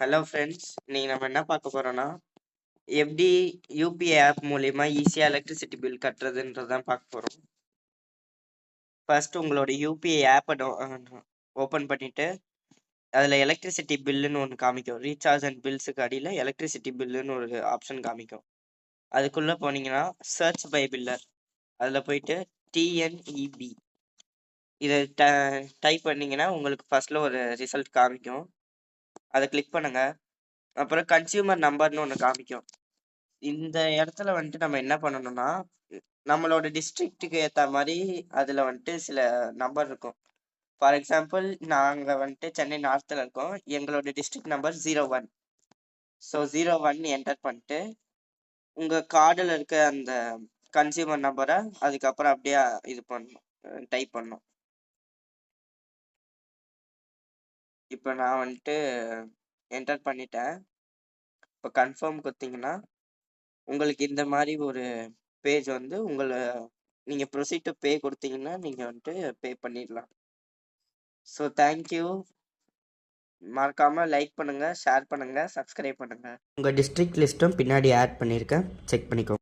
Hello friends, இன்னைக்கு நம்ம என்ன பார்க்க போறோம்னா, எப்படி யூபிஐ ஆப் மூலியமா ஈஸியா எலக்ட்ரிசிட்டி பில் கட்டுறதுன்றது தான் பார்க்க போறோம். ஃபர்ஸ்ட் உங்களோட யூபிஐ ஆப்பை ஓப்பன் பண்ணிட்டு, அதில் எலக்ட்ரிசிட்டி பில்லுன்னு ஒன்று காமிக்கும். ரீசார்ஜ் அண்ட் பில்ஸுக்கு அடியில் எலக்ட்ரிசிட்டி பில்லுன்னு ஒரு ஆப்ஷன் காமிக்கும். அதுக்குள்ளே போனீங்கன்னா சர்ச் பை பில்லர், அதில் போயிட்டு டிஎன்இபி இதை டைப் பண்ணீங்கன்னா உங்களுக்கு ஃபர்ஸ்ட்ல ஒரு ரிசல்ட் காமிக்கும். அதை கிளிக் பண்ணுங்க. அப்புறம் கன்சியூமர் நம்பர்னு ஒன்று காமிக்கும். இந்த இடத்துல வந்துட்டு நம்ம என்ன பண்ணணும்னா, நம்மளோட டிஸ்ட்ரிக்ட்டுக்கு ஏத்த மாரி அதுல வந்துட்டு சில நம்பர் இருக்கும். ஃபார் எக்ஸாம்பிள் நாங்க வந்துட்டு சென்னை நார்த்ல இருக்கோம். எங்களோட டிஸ்ட்ரிக்ட் நம்பர் 01. ஸோ 01 என்டர் பண்ணிட்டு, உங்க கார்டுல இருக்க அந்த கன்சியூமர் நம்பரை அதுக்கப்புறம் அப்படியே இது பண்ணணும், டைப் பண்ணணும். இப்போ நான் வந்துட்டு என்டர் பண்ணிட்டேன். இப்போ கன்ஃபார்ம் கொடுத்தீங்கன்னா உங்களுக்கு இந்த மாதிரி ஒரு பேஜ் வந்து நீங்க ப்ரொசீட் டு பே கொடுத்தீங்கன்னா நீங்க வந்துட்டு பே பண்ணிடலாம். So thank you. மறக்காம லைக் பண்ணுங்க, ஷேர் பண்ணுங்க, சப்ஸ்கிரைப் பண்ணுங்க. உங்க டிஸ்ட்ரிக்ட் லிஸ்ட்டும் பின்னாடி ஆட் பண்ணியிருக்கேன், செக் பண்ணிக்கோங்க.